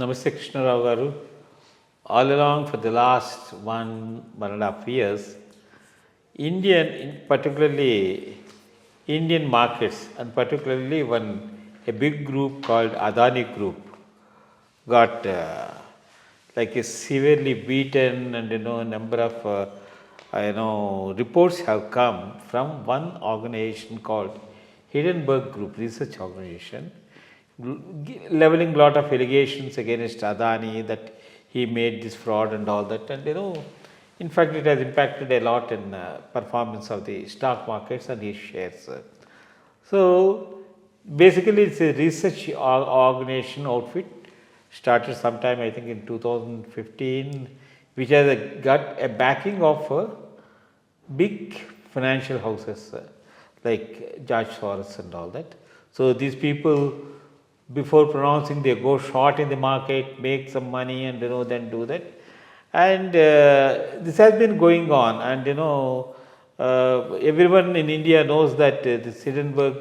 Namaste Krishna Rao garu. All along for the last 1.5 years, particularly Indian markets, and particularly a big group called Adani Group, got severely beaten, and a number of reports have come from one organization called Hindenburg Group, research organization, leveling a lot of allegations against Adani that he made this fraud and all that, and in fact it has impacted a lot in performance of the stock markets and his shares. So basically it's a research organization outfit, started sometime I think in 2015, which has got a backing of big financial houses like George Soros and all that. So these people, before pronouncing, they go short in the market, make some money, and then do that. And this has been going on, and everyone in India knows that this Hindenburg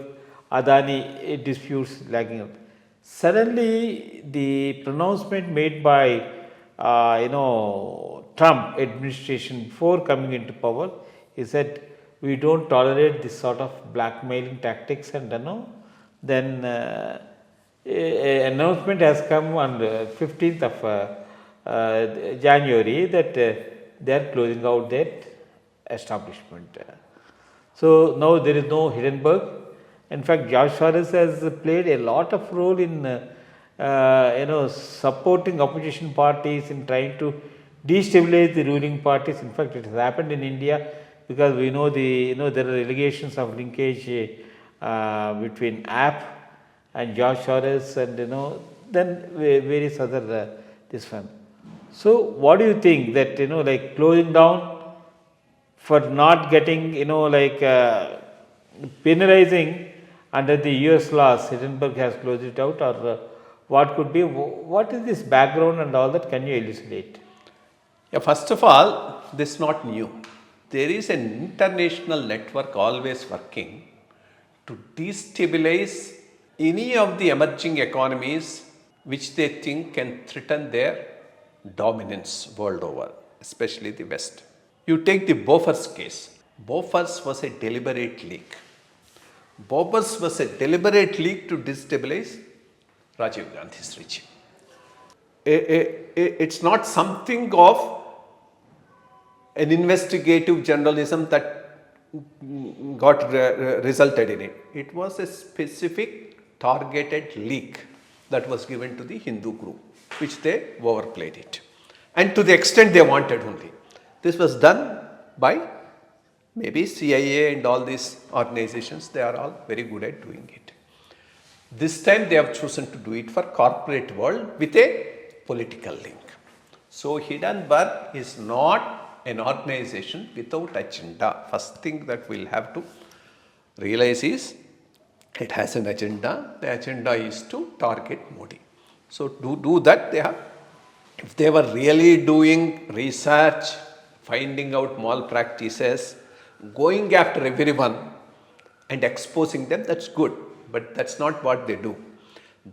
Adani disputes lagging up. Suddenly, the pronouncement made by Trump administration before coming into power is that we don't tolerate this sort of blackmailing tactics, and then an announcement has come on the 15th of January that they are closing out that establishment. So now there is no Hindenburg. In fact, George Soros has played a lot of role in supporting opposition parties in trying to destabilize the ruling parties. In fact, it has happened in India because we know there are allegations of linkage between app and George Soros, and then various other this one. So what do you think that closing down for not getting penalizing under the US laws, Hindenburg has closed it out, or what could be, what is this background and all that? Can you elucidate? Yeah, first of all, this is not new. There is an international network always working to destabilize any of the emerging economies which they think can threaten their dominance world over, especially the West. You take the Bofors case. Bofors was a deliberate leak. Bofors was a deliberate leak to destabilize Rajiv Gandhi's regime. It's not something of an investigative journalism that got resulted in it. It was a specific targeted leak that was given to the Hindu group, which they overplayed it. And to the extent they wanted only. This was done by maybe CIA and all these organizations. They are all very good at doing it. This time they have chosen to do it for corporate world with a political link. So Hindenburg is not an organization without agenda. First thing that we'll have to realize is it has an agenda. The agenda is to target Modi. So to do that, if they were really doing research, finding out malpractices, going after everyone and exposing them, that's good. But that's not what they do.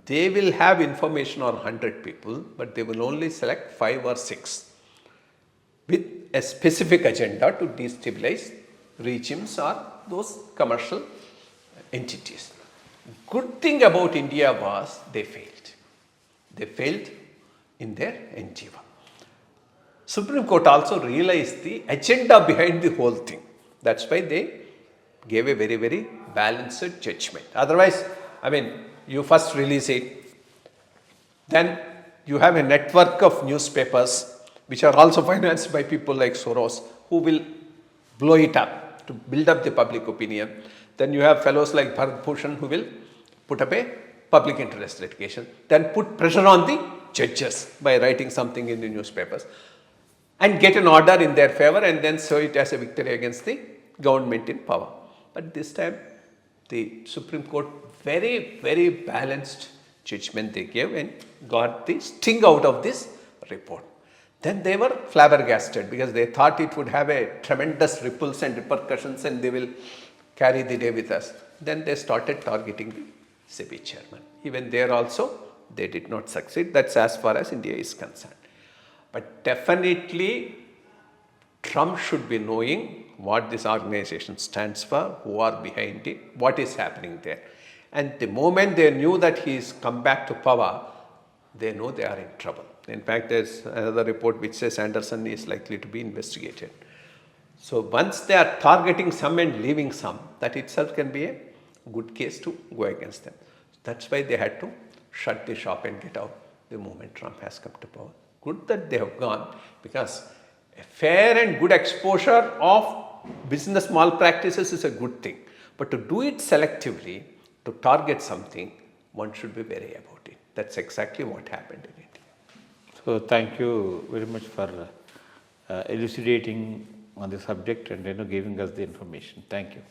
They will have information on 100 people, but they will only select 5 or 6 with a specific agenda to destabilize regimes or those commercial entities. Good thing about India was they failed. They failed in their endeavor. Supreme Court also realized the agenda behind the whole thing. That's why they gave a very, very balanced judgment. Otherwise, you first release it, then you have a network of newspapers which are also financed by people like Soros, who will blow it up to build up the public opinion. Then you have fellows like Bharat Bhushan who will put up a public interest litigation, then put pressure on the judges by writing something in the newspapers and get an order in their favor, and then show it as a victory against the government in power. But this time, the Supreme Court, very, very balanced judgment they gave and got the sting out of this report. Then they were flabbergasted because they thought it would have a tremendous ripples and repercussions and they will carry the day with us. Then they started targeting the SEBI chairman. Even there also they did not succeed. That's as far as India is concerned. But definitely, Trump should be knowing what this organization stands for, who are behind it, what is happening there. And the moment they knew that he is come back to power, they know they are in trouble. In fact, there's another report which says Anderson is likely to be investigated. So once they are targeting some and leaving some, that itself can be a good case to go against them. That's why they had to shut the shop and get out the moment Trump has come to power. Good that they have gone, because a fair and good exposure of business malpractices is a good thing. But to do it selectively, to target something, one should be wary about it. That's exactly what happened in India. So thank you very much for elucidating on the subject and giving us the information. Thank you.